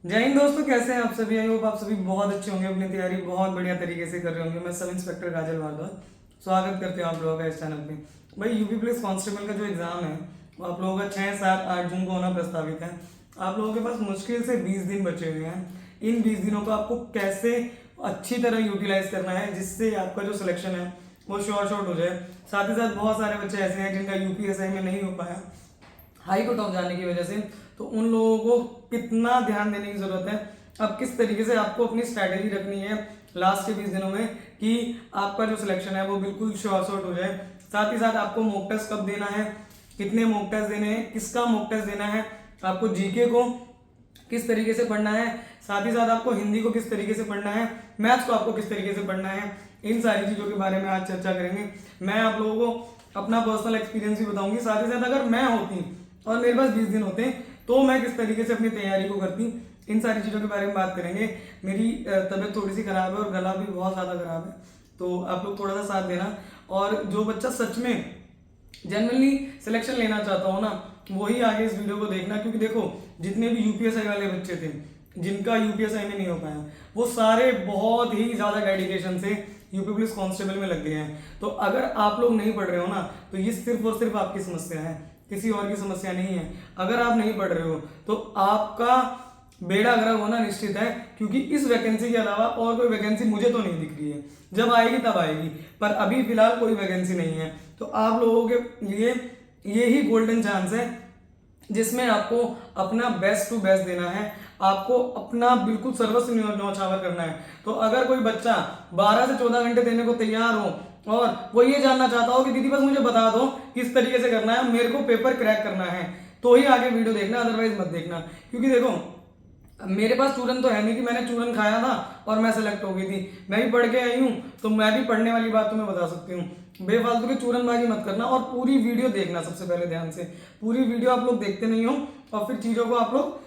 जय हिंद दोस्तों, कैसे हैं आप सभी। आई होप आप सभी बहुत अच्छे होंगे, अपनी तैयारी बहुत बढ़िया तरीके से कर रहे होंगे। मैं सब इंस्पेक्टर काजल भारद्वाज स्वागत करते हैं आप लोगों का इस चैनल पे। भाई यूपी पुलिस कांस्टेबल का जो एग्जाम है वो आप लोगों का 6, 7, 8 जून को होना प्रस्तावित है। आप लोगों के पास मुश्किल से 20 दिन बचे हुए हैं। इन 20 दिनों को आपको कैसे अच्छी तरह यूटिलाइज करना है जिससे आपका जो सिलेक्शन है वो शॉर्ट हो जाए। साथ ही साथ बहुत सारे बच्चे ऐसे हैं जिनका यूपीएसआई में नहीं हो पाया हाई कट ऑफ जाने की वजह से, तो उन लोगों को कितना ध्यान देने की जरूरत है। अब किस तरीके से आपको अपनी स्ट्रैटेजी रखनी है लास्ट के 20 दिनों में कि आपका जो सिलेक्शन है वो बिल्कुल शॉर्ट हो जाए। साथ ही साथ आपको मॉक टेस्ट कब देना है, कितने मॉक टेस्ट देने हैं, किसका मॉक टेस्ट देना है, आपको जीके को किस तरीके से पढ़ना है, साथ ही साथ आपको हिंदी को किस तरीके से पढ़ना है, मैथ्स को आपको किस तरीके से पढ़ना है, इन सारी चीज़ों के बारे में आज चर्चा करेंगे। मैं आप लोगों को अपना पर्सनल एक्सपीरियंस भी बताऊंगी। साथ ही साथ अगर मैं होती और मेरे पास 20 दिन होते तो मैं किस तरीके से अपनी तैयारी को करती, इन सारी चीज़ों के बारे में बात करेंगे। मेरी तबीयत थोड़ी सी खराब है और गला भी बहुत ज़्यादा खराब है, तो आप लोग थोड़ा सा साथ देना। और जो बच्चा सच में जनरली सिलेक्शन लेना चाहता हो ना, वही आगे इस वीडियो को देखना, क्योंकि देखो जितने भी यूपीएसआई वाले बच्चे थे जिनका यूपीएसआई में नहीं हो पाया, वो सारे बहुत ही ज़्यादा डेडिकेशन से यूपी पुलिस कांस्टेबल में लग गए हैं। तो अगर आप लोग नहीं पढ़ रहे हो ना, तो ये सिर्फ और सिर्फ आपकी समस्या है, किसी और की समस्या नहीं है। अगर आप नहीं पढ़ रहे हो तो आपका बेड़ा गर्क होना निश्चित है, क्योंकि इस वैकेंसी के अलावा और कोई वैकेंसी मुझे तो नहीं दिख रही है। जब आएगी तब आएगी, पर अभी फिलहाल कोई वैकेंसी नहीं है। तो आप लोगों के लिए ये ही गोल्डन चांस है जिसमें आपको अपना बेस्ट टू बेस्ट देना है, आपको अपना बिल्कुल सर्वस्व न्यौछावर करना है। तो अगर कोई बच्चा 12 से 14 घंटे देने को तैयार हो और वो ये जानना चाहता हो कि दीदी बस मुझे बता दो किस तरीके से करना है, मेरे को पेपर क्रैक करना है, तो ही आगे वीडियो देखना, अदरवाइज मत देखना। क्योंकि देखो मेरे पास चूरन तो है नहीं कि मैंने चूरन खाया था और मैं सेलेक्ट हो गई थी। मैं भी पढ़ के आई हूँ, तो मैं भी पढ़ने वाली बात तुम्हें बता सकती हूँ। बेफालतू की चूरनबाजी मत करना और पूरी वीडियो देखना सबसे पहले ध्यान से। पूरी वीडियो आप लोग देखते नहीं हो और फिर चीज़ों को आप लोग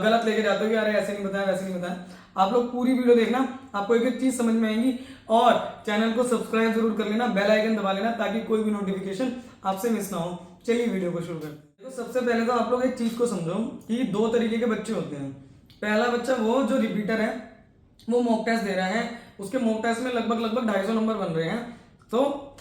गलत लेके जाते हो कि अरे ऐसे नहीं बताया वैसे नहीं बताया। आप लोग पूरी वीडियो देखना, आपको एक एक चीज़ समझ में आएगी। और चैनल को सब्सक्राइब जरूर कर लेना, बेल आइकन दबा लेना, ताकि कोई भी नोटिफिकेशन आपसे मिस ना हो। चलिए वीडियो को शुरू करते हैं। तो सबसे पहले तो आप लोग एक चीज़ को समझो कि 2 तरीके के बच्चे होते हैं। पहला बच्चा वो जो रिपीटर है, वो मॉक टेस्ट दे रहा है, उसके मॉक टेस्ट में लगभग 250 नंबर बन रहे हैं, तो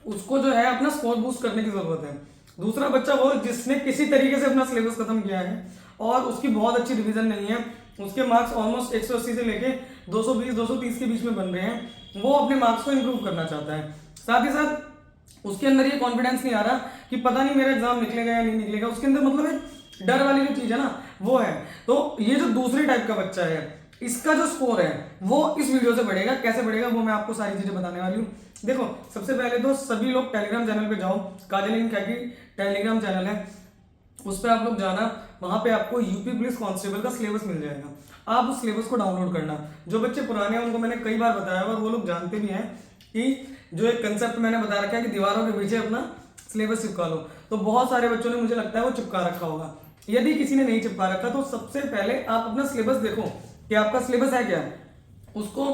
उसको जो है अपना स्कोर बूस्ट करने की जरूरत है। दूसरा बच्चा वो जिसने किसी तरीके से अपना सिलेबस खत्म किया है और उसकी बहुत अच्छी रिवीजन नहीं है, उसके मार्क्स ऑलमोस्ट 180 से लेके 220 230 के बीच में बन रहे हैं, वो अपने मार्क्स को इंप्रूव करना चाहता है। साथ ही साथ उसके अंदर ये कॉन्फिडेंस नहीं आ रहा कि पता नहीं मेरा एग्जाम निकलेगा या नहीं निकलेगा, उसके अंदर मतलब है डर वाली जो चीज है ना, वो है। तो ये जो दूसरे टाइप का बच्चा है, इसका जो स्कोर है वो इस वीडियो से बढ़ेगा। कैसे बढ़ेगा वो मैं आपको सारी चीजें बताने वाली हूँ। देखो सबसे पहले तो सभी लोग टेलीग्राम चैनल पे जाओ, काजल इन की टेलीग्राम चैनल है, उस पर आप लोग जाना। वहां पे आपको यूपी पुलिस कांस्टेबल का सिलेबस मिल जाएगा। आप उस सिलेबस को डाउनलोड करना। जो बच्चे पुराने हैं उनको मैंने कई बार बताया और वो लोग जानते भी हैं कि जो एक कंसेप्ट मैंने बता रखा है कि दीवारों के पीछे अपना सिलेबस चिपका लो, तो बहुत सारे बच्चों ने मुझे लगता है वो चिपका रखा होगा। यदि किसी ने नहीं चिपका रखा तो सबसे पहले आप अपना सिलेबस देखो कि आपका सिलेबस है क्या, उसको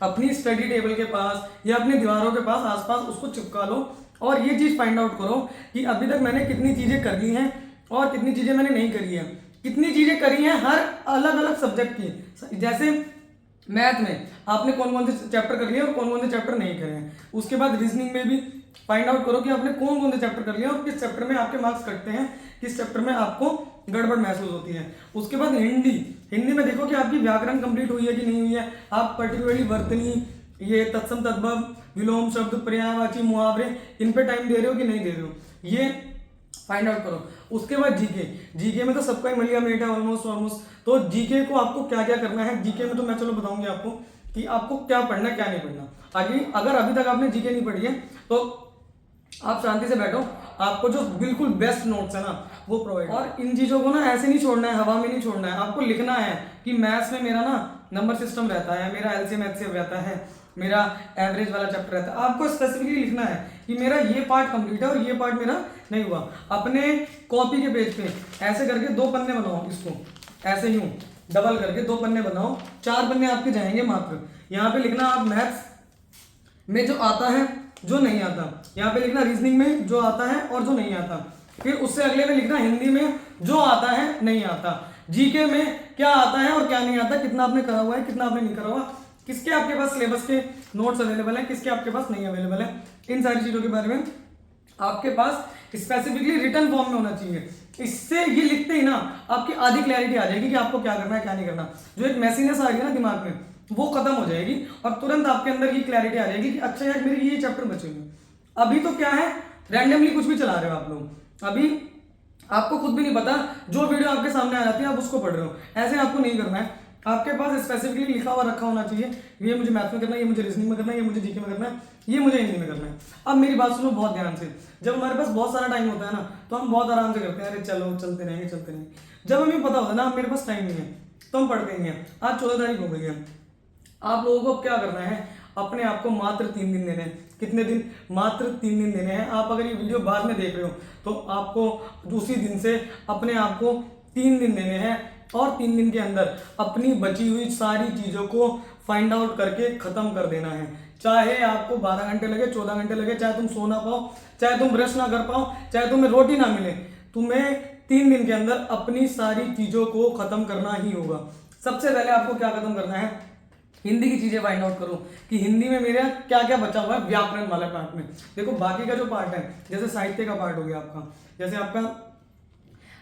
अपनी स्टडी टेबल के पास या अपनी दीवारों के पास आसपास उसको चिपका लो और ये चीज फाइंड आउट करो कि अभी तक मैंने कितनी चीजें कर ली हैं और कितनी चीजें मैंने नहीं करी है, कितनी चीजें करी हैं हर अलग अलग सब्जेक्ट की। जैसे मैथ में आपने कौन कौन से चैप्टर कर लिए और कौन कौन से चैप्टर नहीं करे हैं। उसके बाद रीजनिंग में भी फाइंड आउट करो कि आपने कौन कौन से चैप्टर कर लिए और किस चैप्टर में आपके मार्क्स कटते हैं, किस चैप्टर में आपको गड़बड़ महसूस होती है। उसके बाद हिंदी में देखो कि आपकी व्याकरण कंप्लीट हुई है कि नहीं हुई है, आप पर्टिकुलरली वर्तनी, ये तत्सम तद्भव, विलोम शब्द, पर्यायवाची, मुहावरे, इन पे टाइम दे रहे हो कि नहीं दे रहे हो, ये फाइंड आउट करो। उसके बाद जीके में तो सबका ही मलिया मेट है ऑलमोस्ट। तो जीके को आपको क्या क्या करना है, जीके में तो मैं चलो बताऊंगी आपको कि आपको क्या पढ़ना है क्या नहीं पढ़ना। आगे अगर अभी तक आपने जीके नहीं पढ़ी है तो आप शांति से बैठो, आपको जो बिल्कुल बेस्ट नोट्स है ना वो प्रोवाइड। और इन चीजों को ना ऐसे नहीं छोड़ना है, हवा में नहीं छोड़ना है। आपको लिखना है कि मैथ्स में मेरा ना नंबर सिस्टम रहता है, मेरा एलसीएम एचसीएफ रहता है, मेरा एवरेज वाला चैप्टर रहता है। आपको स्पेसिफिकली लिखना है कि मेरा ये पार्ट कंप्लीट है और ये पार्ट मेरा नहीं हुआ। अपने कॉपी के पेज पे ऐसे करके 2 पन्ने बनाओ, इसको ऐसे यूं डबल करके 2 पन्ने बनाओ, 4 पन्ने आपके जाएंगे मात्र। यहाँ पे लिखना आप मैथ्स में जो आता है जो नहीं आता, यहाँ पे लिखना रीजनिंग में जो आता है और जो नहीं आता, फिर उससे अगले में लिखना हिंदी में जो आता है नहीं आता, जीके में क्या आता है और क्या नहीं आता, कितना आपने करा हुआ है, कितना आपने नहीं करा हुआ, किसके आपके पास सिलेबस के नोट्स अवेलेबल है, किसके आपके पास नहीं अवेलेबल है। इन सारी चीजों के बारे में आपके पास स्पेसिफिकली रिटर्न फॉर्म में होना चाहिए। इससे ये लिखते ही ना आपकी आधी क्लैरिटी आ जाएगी कि आपको क्या करना है क्या नहीं करना। जो एक मैसीनेस आ रही है ना दिमाग में वो खत्म हो जाएगी और तुरंत आपके अंदर ये क्लैरिटी आ जाएगी कि अच्छा यार मेरे ये चैप्टर बचे हुए। अभी तो क्या है, रैंडमली कुछ भी चला रहे हो आप लोग, अभी आपको खुद भी नहीं पता, जो वीडियो आपके सामने आ जाती है आप उसको पढ़ रहे हो। ऐसे आपको नहीं करना है, आपके पास स्पेसिफिकली लिखा हुआ रखा होना चाहिए, ये मुझे मैथ में करना है, ये मुझे रीजनिंग में करना है, ये मुझे जीके में करना है, ये मुझे हिंदी में करना है। अब मेरी बात सुनो बहुत ध्यान से, जब हमारे पास बहुत सारा टाइम होता है ना तो हम बहुत आराम से करते हैं, अरे चलो चलते रहेंगे चलते रहेंगे। जब हमें पता होता है ना मेरे पास टाइम नहीं है तो हम पढ़ देंगे। आज 14 तारीख हो गई है, आप लोगों को अब क्या करना है, अपने आप को मात्र 3 दिन देने हैं। कितने दिन? मात्र 3 दिन देने हैं। आप अगर ये वीडियो बाद में देख रहे हो तो आपको उसी दिन से अपने आप को 3 दिन देने हैं और 3 दिन के अंदर अपनी बची हुई सारी चीजों को फाइंड आउट करके खत्म कर देना है। चाहे आपको 12 घंटे लगे, 14 घंटे लगे, चाहे तुम सो ना पाओ, चाहे तुम ब्रश ना कर पाओ, चाहे तुम्हें रोटी ना मिले, तुम्हें 3 दिन के अंदर अपनी सारी चीजों को खत्म करना ही होगा। सबसे पहले आपको क्या खत्म करना है, हिंदी की चीजें फाइंड आउट करो कि हिंदी में मेरा क्या क्या बचा हुआ है व्याकरण वाले पार्ट में। देखो बाकी का जो पार्ट है, जैसे साहित्य का पार्ट हो गया आपका, जैसे आपका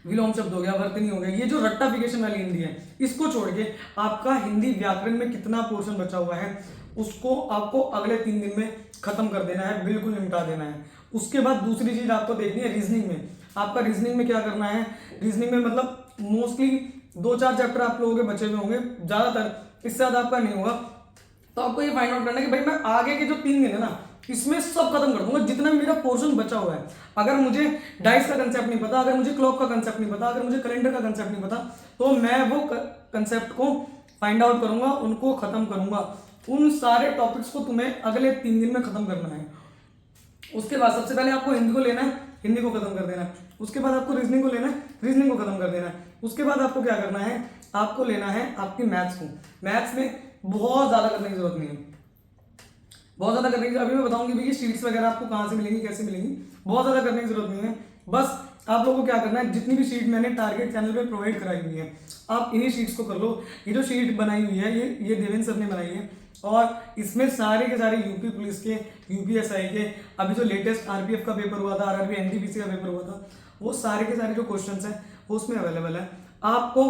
विलोम शब्द हो गया, वर्तनी हो गया, ये जो रट्टाफिकेशन वाली हिंदी है, इसको छोड़ के आपका हिंदी व्याकरण में कितना पोर्शन बचा हुआ है उसको आपको अगले 3 दिन में खत्म कर देना है, बिल्कुल निपटा देना है। उसके बाद दूसरी चीज आपको देखनी है रीजनिंग में। आपका रीजनिंग में क्या करना है, रीजनिंग में मतलब मोस्टली 2-4 चैप्टर आप लोगों के बचे हुए होंगे, ज्यादातर इससे ज्यादा आपका नहीं होगा। तो आपको ये फाइंड आउट करना है कि भाई मैं आगे के जो 3 दिन है ना इसमें सब खत्म कर दूंगा, जितना भी मेरा पोर्शन बचा हुआ है। अगर मुझे डाइस का कंसेप्ट नहीं पता, अगर मुझे क्लॉक का कंसेप्ट नहीं पता, अगर मुझे कैलेंडर का कंसेप्ट नहीं पता, तो मैं वो कंसेप्ट को फाइंड आउट करूंगा, उनको खत्म करूंगा। उन सारे टॉपिक्स को तुम्हें अगले 3 दिन में खत्म करना है। उसके बाद सबसे पहले आपको हिंदी को लेना है, हिंदी को खत्म कर देना है। उसके बाद आपको रीजनिंग को लेना है, रीजनिंग को खत्म कर देना है। उसके बाद आपको क्या करना है, आपको लेना है आपकी मैथ्स को। मैथ्स में बहुत ज्यादा करने की जरूरत नहीं है, बहुत ज्यादा करने की, अभी मैं बताऊंगी भी कि शीट्स वगैरह आपको कहां से मिलेंगी, कैसे मिलेंगी, बहुत ज्यादा करने की जरूरत नहीं है। बस आप लोगों को क्या करना है, जितनी भी शीट मैंने टारगेट चैनल पे प्रोवाइड कराई हुई है आप इन्हीं शीट्स को कर लो। ये जो शीट बनाई हुई है ये देवेंद्र सर ने बनाई है और इसमें सारे के सारे यूपी पुलिस के, यूपीएसआई के, अभी जो लेटेस्ट आरपीएफ का पेपर हुआ था, आरआरबी एनटीपीसी का पेपर हुआ था, वो सारे के सारे जो क्वेश्चंस हैं वो उसमें अवेलेबल है। आपको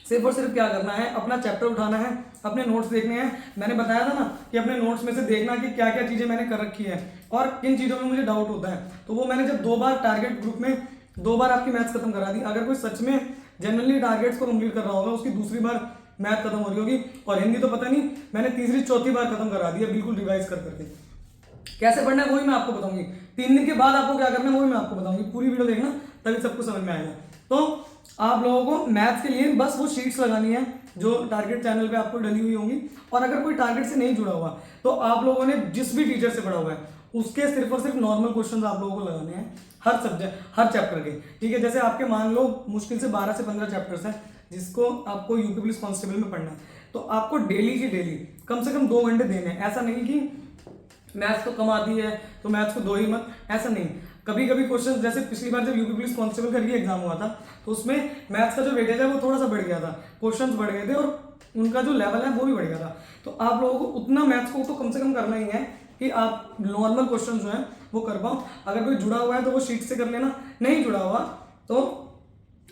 सिर्फ और सिर्फ क्या करना है, अपना चैप्टर उठाना है, अपने नोट्स देखने हैं। मैंने बताया था ना कि अपने नोट्स में से देखना कि क्या क्या चीजें मैंने कर रखी है और किन चीजों में मुझे डाउट होता है। तो वो मैंने जब 2 बार टारगेट ग्रुप में 2 बार आपकी मैथ्स खत्म करा दी। अगर कोई सच में जनरली टारगेट्स को कंप्लीट कर रहा होगा, उसकी दूसरी बार मैथ खत्म हो रही होगी। और हिंदी तो पता नहीं, मैंने तीसरी चौथी बार खत्म करा दी है, बिल्कुल रिवाइज कर करके। कैसे पढ़ना है वही मैं आपको बताऊंगी, 3 दिन के बाद आपको क्या करना है वही मैं आपको बताऊंगी। पूरी वीडियो देखना तभी सबको समझ में आएगा। तो आप लोगों को मैथ्स के लिए बस वो शीट्स लगानी है जो टारगेट चैनल पे आपको डली हुई होंगी। और अगर कोई टारगेट से नहीं जुड़ा हुआ तो आप लोगों ने जिस भी टीचर से पढ़ा हुआ है उसके सिर्फ और सिर्फ नॉर्मल क्वेश्चन आप लोगों को लगाने हैं हर सब्जेक्ट, हर चैप्टर के। ठीक है, जैसे आपके मान लो मुश्किल से 12 से 15 चैप्टर्स हैं जिसको आपको यूपी पुलिस कांस्टेबल में पढ़ना है, तो आपको डेली की डेली कम से कम 2 घंटे देने हैं। ऐसा नहीं कि मैथ्स तो कम आती है तो मैथ्स को दो ही मत, ऐसा नहीं। कभी कभी क्वेश्चन, जैसे पिछली बार जब यूपी पुलिस कांस्टेबल का री एग्जाम हुआ था तो उसमें मैथ्स का जो वेटेज है वो थोड़ा सा बढ़ गया था, क्वेश्चंस बढ़ गए थे और उनका जो लेवल है वो भी बढ़ गया था। तो आप लोगों को उतना मैथ्स को तो कम से कम करना ही है कि आप नॉर्मल क्वेश्चन जो है वो कर पाओ। अगर कोई जुड़ा हुआ है तो वो शीट से कर लेना, नहीं जुड़ा हुआ तो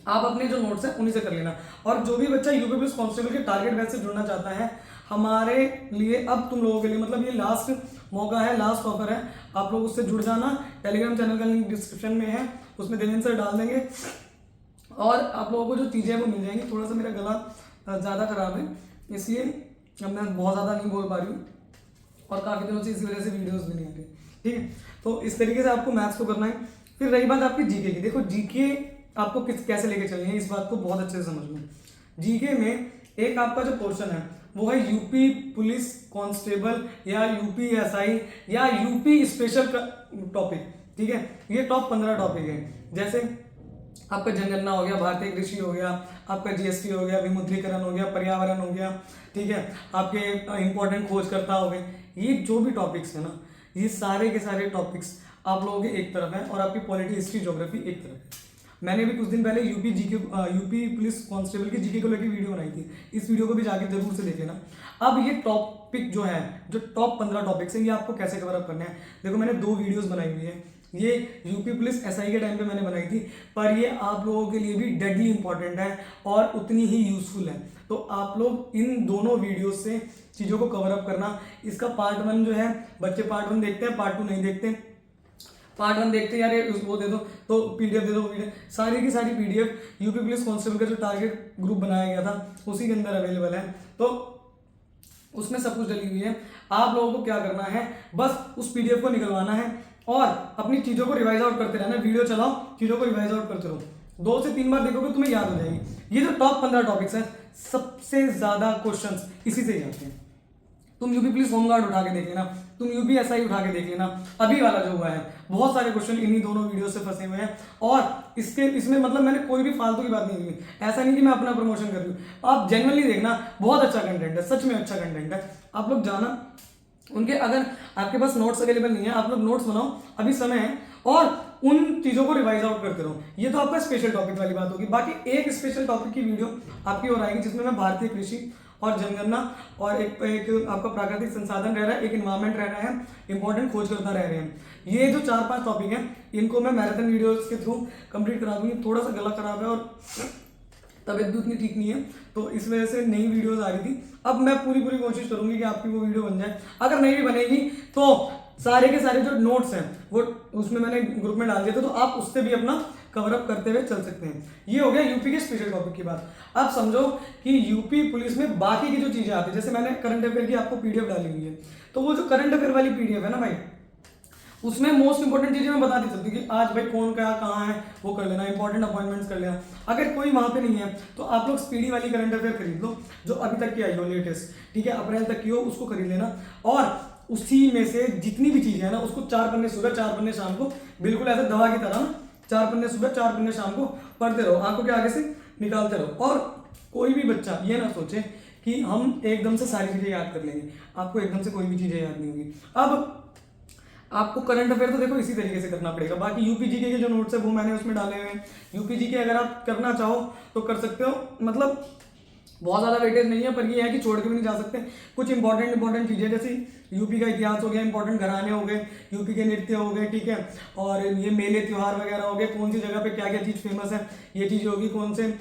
आप अपने जो नोट्स हैं उन्हीं से कर लेना। और जो भी बच्चा यूपी पुलिस कांस्टेबल के टारगेट बैच से जुड़ना चाहता है, हमारे लिए अब तुम लोगों के लिए मतलब ये लास्ट मौका है, लास्ट ऑफर है, आप लोग उससे जुड़ जाना। टेलीग्राम चैनल का लिंक डिस्क्रिप्शन में है, उसमें देवेंद्र सर डाल देंगे और आप लोगों को जो चीज़ें वो मिल जाएंगी। थोड़ा सा मेरा गला ज़्यादा खराब है इसलिए अब मैं बहुत ज़्यादा नहीं बोल पा रही हूँ और काफ़ी दिनों से इसी वजह से वीडियोज़ भी नहीं आ रही। ठीक है, तो इस तरीके से आपको मैथ्स को करना है। फिर रही बात आपकी जीके की, देखो जीके आपको कैसे लेके चलनी है, इस बात को बहुत अच्छे से समझ लो। जीके में एक आपका जो पोर्शन है वो है यूपी पुलिस कांस्टेबल या यूपीएसआई या यूपी स्पेशल टॉपिक। ठीक है, ये टॉप 15 टॉपिक है। जैसे आपका जनगणना हो गया, भारतीय कृषि हो गया, आपका जीएसटी हो गया, विमुद्रीकरण हो गया, पर्यावरण हो गया, ठीक है, आपके इंपॉर्टेंट खोजकर्ता हो गए। ये जो भी टॉपिक्स है ना, ये सारे के सारे टॉपिक्स आप लोगों के एक तरफ है और आपकी पॉलिटी, हिस्ट्री, ज्योग्राफी एक तरफ है। मैंने भी कुछ दिन पहले यूपी पुलिस कांस्टेबल की जीके को लेकर वीडियो बनाई थी, इस वीडियो को भी जाके जरूर से देख लेना। अब ये टॉपिक जो है, जो टॉप 15 टॉपिक्स हैं, ये आपको कैसे कवर अप करना है। देखो मैंने 2 वीडियोस बनाई हुई है, ये यूपी पुलिस एसआई के टाइम पे मैंने बनाई थी, पर ये आप लोगों के लिए भी डेडली इंपॉर्टेंट है और उतनी ही यूजफुल है। तो आप लोग इन दोनों वीडियो से चीज़ों को कवर अप करना। इसका पार्ट 1 जो है, बच्चे पार्ट 1 देखते हैं, पार्ट 2 नहीं देखते। पार्ट 1 देखते हैं यार, ये वो दे दो तो पीडीएफ दे दो, पीडीएफ सारी की सारी पीडीएफ यूपी पुलिस कांस्टेबल का जो टारगेट ग्रुप बनाया गया था उसी के अंदर अवेलेबल है, तो उसमें सब कुछ डली हुई है। आप लोगों को क्या करना है, बस उस पीडीएफ को निकलवाना है और अपनी चीज़ों को रिवाइज आउट करते रहना। वीडियो चलाओ, चीज़ों को रिवाइज आउट करते रहो, 2 से 3 बार देखोगे तुम्हें याद हो जाएगी। ये जो टॉप 15 टॉपिक्स हैं, सबसे ज्यादा क्वेश्चंस इसी से ही आते हैं। तुम यूपी पुलिस होमगार्ड उठा के देख लेना, तुम यूपी एसआई उठा के देख लेना, अभी वाला जो हुआ है, बहुत सारे क्वेश्चन इन्हीं दोनों वीडियो से फंसे हुए हैं। और इसमें मतलब मैंने कोई भी फालतू की बात नहीं की, ऐसा नहीं कि मैं अपना प्रमोशन कर रही हूँ। आप जेन्युइनली देखना, बहुत अच्छा कंटेंट है, सच में अच्छा कंटेंट है। आप लोग जाना उनके, अगर आपके पास नोट्स अवेलेबल नहीं है, आप लोग नोट्स बनाओ, अभी समय है, और उन चीज़ों को रिवाइज आउट करते रहो। ये तो आपका स्पेशल टॉपिक वाली बात होगी। बाकी एक स्पेशल टॉपिक की वीडियो आपकी और आएगी, जिसमें मैं भारतीय कृषि और जनगणना और एक आपका प्राकृतिक संसाधन रह रहा है, एक एनवायरमेंट रह रहा है, इंपॉर्टेंट खोज करता रह रहे हैं। ये जो 4-5 टॉपिक हैं, इनको मैं मैराथन वीडियोस के थ्रू कंप्लीट करा दूंगी। थोड़ा सा गला खराब है और तबीयत भी उतनी ठीक नहीं है, तो इस वजह से नई वीडियोस आ रही थी। अब मैं पूरी कोशिश करूंगी कि आपकी वो वीडियो बन जाए। अगर नहीं भी बनेगी तो सारे के सारे जो नोट्स हैं वो उसमें मैंने ग्रुप में डाल दिए थे, तो आप उससे भी अपना कवर अप करते हुए चल सकते हैं। ये हो गया यूपी के स्पेशल टॉपिक की बात। अब समझो कि यूपी पुलिस में बाकी की जो चीजें आती है, जैसे मैंने करंट अफेयर की आपको पीडीएफ डाली हुई है, तो वो जो करंट अफेयर वाली पीडीएफ है ना भाई, उसमें मोस्ट इंपॉर्टेंट चीजें मैं बता दी सकती हूँ कि आज भाई कौन क्या कहाँ है वो कर लेना, इंपॉर्टेंट अपॉइंटमेंट्स कर लेना। अगर कोई वहां पे नहीं है तो आप लोग स्पीडी वाली करंट अफेयर खरीद लो, जो अभी तक की आई हो लेटेस्ट, ठीक है, अप्रैल तक की हो, उसको खरीद लेना। और उसी में से जितनी भी चीजें हैं ना, उसको 4 पन्ने सुबह 4 पन्ने शाम को, बिल्कुल ऐसे दवा की तरह 4 पन्ने सुबह 4 पन्ने शाम को पढ़ते रहो, आंखों के आगे से निकालते रहो। और कोई भी बच्चा ये ना सोचे कि हम एकदम से सारी चीजें याद कर लेंगे, आपको एकदम से कोई भी चीजें याद नहीं होगी। अब आपको करंट अफेयर तो देखो इसी तरीके से करना पड़ेगा। बाकी यूपी जीके के जो नोट्स है वो मैंने उसमें डाले हुए हैं। यूपी जीके अगर आप करना चाहो तो कर सकते हो, मतलब बहुत ज्यादा वेटेज नहीं है, पर ये है कि छोड़ के भी नहीं जा सकते। कुछ इंपॉर्टेंट चीजें, जैसे यूपी का इतिहास हो गया, इंपॉर्टेंट घराने हो गए, यूपी के नृत्य हो गए, ठीक है, और ये मेले त्योहार वगैरह हो गए, कौन सी जगह पे क्या क्या चीज फेमस है, ये चीज होगी, कौन से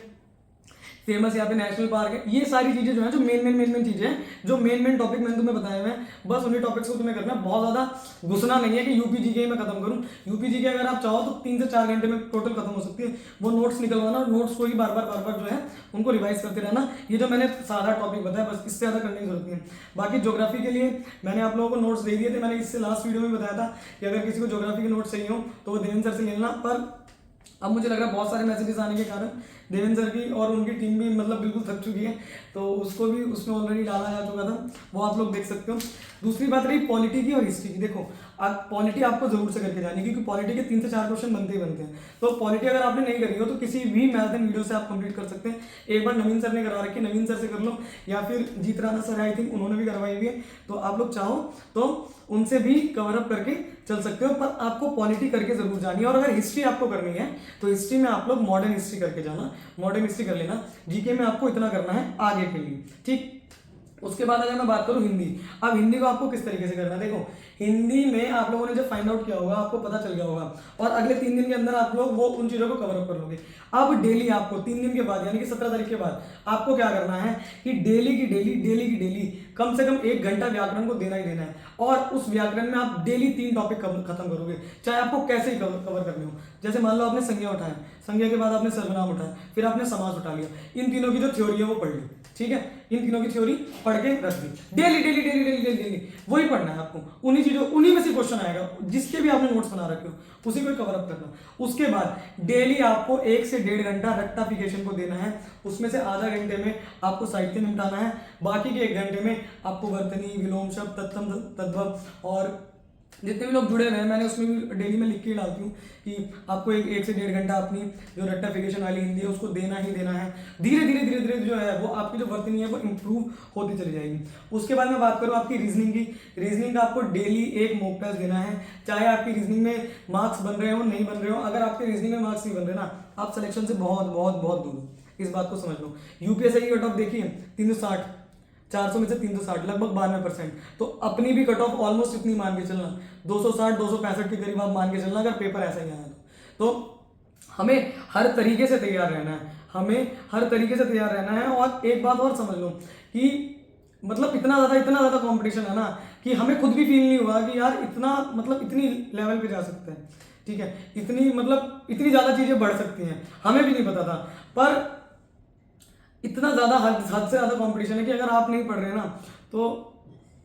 फेमस यहाँ पे नेशनल पार्क है, ये सारी चीजें जो है, जो मेन चीजें हैं, जो मेन टॉपिक मैंने तुम्हें बताए हुए हैं, बस उन्हीं टॉपिक्स को तुम्हें करना है। बहुत ज्यादा घुसना नहीं है कि यूपी जीके में खत्म करूं। यूपी जीके अगर आप चाहो तो 3 से 4 घंटे में टोटल खत्म हो सकती है। वो नोट्स निकलवाना और नोट्स को ही बार बार जो है उनको रिवाइज करते रहना। ये जो मैंने सारा टॉपिक बताया, बस इससे ज्यादा करने की जरूरत नहीं है। बाकी ज्योग्राफी के लिए मैंने आप लोगों को नोट्स दे दिए थे, मैंने इससे लास्ट वीडियो में बताया था कि अगर किसी को ज्योग्राफी के नोट्स चाहिए हो तो वो देवेंद्र सर से लेना। पर अब मुझे लग रहा है बहुत सारे मैसेजेस आने के कारण देवेंद्र सर की और उनकी टीम भी मतलब बिल्कुल थक चुकी है, तो उसको भी उसमें ऑलरेडी डाला जा चुका था, वो आप लोग देख सकते हो। दूसरी बात रही पॉलिटी की और हिस्ट्री की। देखो पॉलिटी आपको जरूर से करके जानी, क्योंकि पॉलिटी के 3 से 4 क्वेश्चन बनते ही बनते हैं। तो पॉलिटी अगर आपने नहीं करी हो तो किसी भी मैराथन वीडियो से आप कंप्लीट कर सकते हैं। एक बार नवीन सर ने करा रखी, नवीन सर से कर लो, या फिर जीत राणा सर आई थिंक उन्होंने भी करवाई हुई है, तो आप लोग चाहो तो उनसे भी कवर अप करके चल सकते हो। पर आपको पॉलिटी करके जरूर जानी है। और अगर हिस्ट्री आपको करनी है तो हिस्ट्री में आप लोग मॉडर्न हिस्ट्री करके जाना, मॉडर्न हिस्ट्री कर लेना। जीके में आपको इतना करना है आगे के लिए, ठीक। उसके बाद अगर मैं बात करूं हिंदी, अब हिंदी को आपको किस तरीके से करना है, देखो हिंदी में आप लोगों ने जब फाइंड आउट किया होगा, आपको पता चल गया होगा, और अगले 3 दिन के अंदर आप लोग वो उन चीजों को कवर अप कर लोगे। अब डेली आपको 3 दिन के बाद, यानी कि 17 तारीख के बाद आपको क्या करना है कि डेली की डेली कम से कम 1 घंटा व्याकरण को देना ही देना है। और उस व्याकरण में आप डेली 3 टॉपिक खत्म करोगे, चाहे आपको कैसे ही कवर करने हो। जैसे मान लो आपने संज्ञा उठाया, संज्ञा के बाद आपने सर्वनाम उठाया, फिर आपने समास उठा लिया, इन तीनों की जो थ्योरी है वो पढ़ ली, ठीक है, इन तीनों की थ्योरी पढ़ के रख दी। डेली वही पढ़ना है आपको, उन्हीं चीजों, उन्हीं में से क्वेश्चन आएगा, जिसके भी आपने नोट्स बना रखे हो उसी को कवर अप करना। उसके बाद डेली आपको 1 से 1.5 घंटा रेक्टाफिकेशन को देना है, उसमें से आधा घंटे में आपको साहित्य निपटाना है, बाकी के 1 घंटे में आपको वर्तनी, विलोम शब्द, तत्सम, तद्भव और जितने भी लोग जुड़े हुए हैं, मैंने उसमें भी डेली में लिख के डालती हूँ कि आपको 1 से 1.5 घंटा अपनी जो रेक्टाफिकेशन वाली हिंदी है उसको देना ही देना है। धीरे धीरे जो है वो आपकी जो वर्तनी है वो इंप्रूव होती चली जाएगी। उसके बाद मैं बात करूँ आपकी रीजनिंग की। रीजनिंग का आपको डेली 1 मॉक टेस्ट देना है, चाहे आपकी रीजनिंग में मार्क्स बन रहे हो नहीं बन रहे हो। अगर आपके रीजनिंग में मार्क्स नहीं बन रहे ना, आप सिलेक्शन से बहुत बहुत बहुत दूर हो, इस बात को समझ लो। यूपीएससी की कट ऑफ देखिए 360, 400 में से 360, लगभग 92%। तो अपनी भी कट ऑफ ऑलमोस्ट इतनी मान के चलना, 260 265 के करीब आप मान के चलना, अगर पेपर ऐसा ही आया तो हमें हर तरीके से तैयार रहना है, हमें हर तरीके से तैयार रहना है। और एक बात और समझ लो कि मतलब इतना ज़्यादा कंपटीशन है ना कि हमें खुद भी फील नहीं हुआ कि यार इतना मतलब इतनी लेवल पे जा सकते हैं, ठीक है, इतनी मतलब इतनी ज़्यादा चीज़ें बढ़ सकती हैं, हमें भी नहीं पता था। पर इतना ज़्यादा हद से ज़्यादा कंपटीशन है कि अगर आप नहीं पढ़ रहे ना तो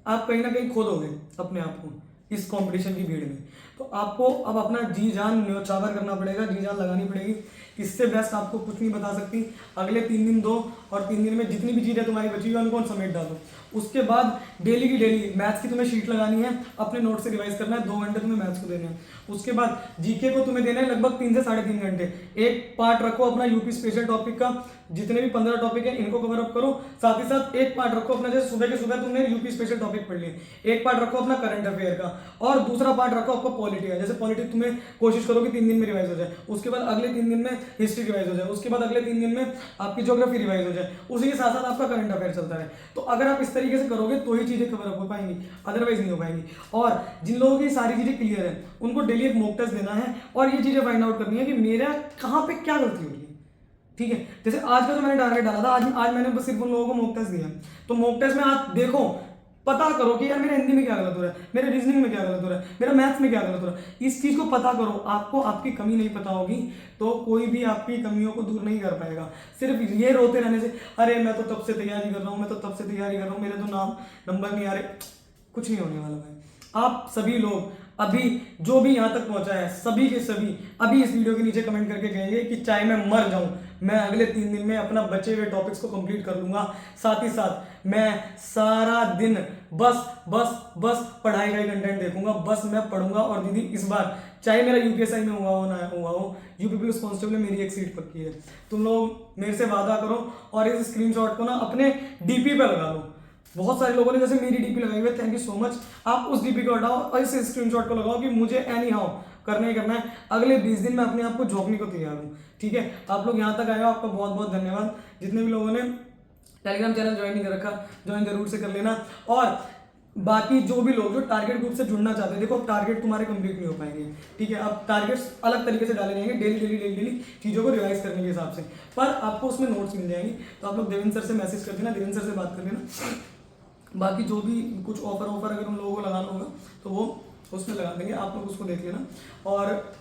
आप कहीं ना कहीं खो दोगे अपने आप को इस कंपटीशन की भीड़ में। तो आपको अब अपना जी जान न्योछावर करना पड़ेगा, जी जान लगानी पड़ेगी। इससे बेस्ट आपको कुछ नहीं बता सकती। अगले 3 दिन दो और 3 दिन में जितनी भी चीज़ें तुम्हारी बची हुई उनको समेट डालो। उसके बाद डेली की डेली मैथ्स की तुम्हें शीट लगानी है, अपने नोट से रिवाइज करना है, 2 घंटे तुम्हें मैथ्स को देने हैं। उसके बाद जीके को तुम्हें देना है लगभग 3 से 3.5 घंटे। एक पार्ट रखो अपना यूपी स्पेशल टॉपिक का, जितने भी 15 टॉपिक है इनको कवर अप करो। साथ ही साथ एक पार्ट रखो अपना, जैसे सुबह के सुबह तुमने यूपी स्पेशल टॉपिक पढ़ लिए, एक पार्ट रखो अपना करंट अफेयर का, और दूसरा पार्ट रखो आपका पॉलिटी का। जैसे पॉलिटी तुम्हें कोशिश करो कि 3 दिन में रिवाइज हो जाए, उसके बाद अगले 3 दिन में हिस्ट्री रिवाइज हो जाए, उसके बाद अगले 3 दिन में आपकी ज्योग्राफी रिवाइज हो जाए, उसी के साथ साथ आपका करंट अफेयर चलता रहे। तो अगर आप इस तरीके से करोगे तो ही चीजें कवर अप हो पाएंगी, अदरवाइज नहीं हो पाएंगी। और जिन लोगों की सारी चीजें क्लियर है उनको डेली एक मॉक टेस्ट देना है और ये चीजें फाइंड आउट करनी है कि मेरा कहाँ पे क्या गलती हो रही है, ठीक है। जैसे आज का जो मैंने टारगेट डाला था, आज मैंने बस सिर्फ उन लोगों को मॉक टेस्ट दिया। तो मॉक टेस्ट में आज देखो, पता करो कि यार मेरे हिंदी में क्या गलत हो रहा है, मेरे रीजनिंग में क्या गलत हो रहा है, मेरा मैथ्स में क्या गलत हो रहा है। इस चीज को पता करो। आपको आपकी कमी नहीं पता होगी तो कोई भी आपकी कमियों को दूर नहीं कर पाएगा। सिर्फ ये रोते रहने से, अरे मैं तो तब से तैयारी कर रहा हूँ, मैं तो तब से तैयारी कर रहा हूँ, मेरे तो नंबर नहीं आ रहे, कुछ नहीं होने वाला भाई। आप सभी लोग अभी जो भी यहाँ तक पहुंचा है, सभी के सभी अभी इस वीडियो के नीचे कमेंट करके कहेंगे कि चाहे मैं मर जाऊं, मैं अगले 3 दिन में अपना बचे हुए टॉपिक्स को कंप्लीट कर लूंगा। साथ ही साथ मैं सारा दिन बस पढ़ाई का ही कंटेंट देखूंगा, बस मैं पढ़ूंगा। और दीदी इस बार चाहे मेरा यूपीएसआई में हुआ हो ना हुआ हो, यूपी पुलिस कांस्टेबल में मेरी एक सीट पक्की है। तुम लोग मेरे से वादा करो और इस स्क्रीनशॉट को ना अपने डीपी पे लगा लो। बहुत सारे लोगों ने जैसे मेरी डीपी लगाई हुई है, थैंक यू सो मच। आप उस डीपी को हटाओ और इस स्क्रीनशॉट को लगाओ कि मुझे एनी हाउ करना ही करना है। अगले 20 दिन में अपने आप को झोंकने को तैयार हूँ, ठीक है। आप लोग यहाँ तक आए हो, आपका बहुत बहुत धन्यवाद। जितने भी लोगों ने टेलीग्राम चैनल ज्वाइन नहीं कर रखा, ज्वाइन जरूर से कर लेना। और बाकी जो भी लोग जो टारगेट ग्रुप से जुड़ना चाहते हैं, देखो टारगेट तुम्हारे कंप्लीट नहीं हो पाएंगे, ठीक है। अब टारगेट्स अलग तरीके से डाले जाएंगे, डेली चीज़ों को रिवाइज करने के हिसाब से, पर आपको उसमें नोट्स मिल जाएंगे। तो आप लोग देवेंद्र सर से मैसेज कर देना, देवेंद्र सर से बात कर लेना। बाकी जो भी कुछ ऑफर अगर उन लोगों को लगाना होगा तो वो उसमें लगा देंगे, आप लोग उसको देख लेना। और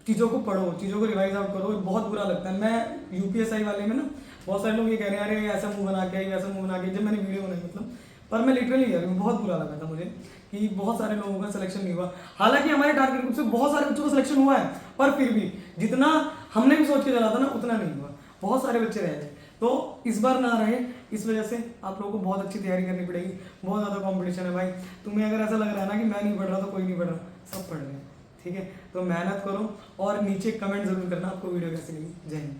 चीज़ों को पढ़ो, चीज़ों को रिवाइज आउट करो। बहुत बुरा लगता है, मैं यूपीएसआई वाले में ना बहुत सारे लोग ये कह रहे हैं अरे ऐसा मुंह बना के आई, वैसा मुंह बना के, जब मैंने वीडियो बनाई मतलब, पर मैं लिटरली कह रही हूँ बहुत बुरा लगा था मुझे कि बहुत सारे लोगों का सिलेक्शन नहीं हुआ। हालांकि हमारे टारगेट ग्रुप से बहुत सारे बच्चों का सिलेक्शन हुआ है, पर फिर भी जितना हमने भी सोच के चला था ना उतना नहीं हुआ, बहुत सारे बच्चे रह गए। तो इस बार ना रहे, इस वजह से आप लोगों को बहुत अच्छी तैयारी करनी पड़ेगी। बहुत ज़्यादा कंपटीशन है भाई। तुम्हें अगर ऐसा लग रहा है ना कि मैं नहीं पढ़ रहा तो कोई नहीं पढ़ रहा, सब पढ़ रहे हैं, ठीक है। तो मेहनत करो और नीचे कमेंट जरूर करना आपको वीडियो कैसी लगी। जय हिंद।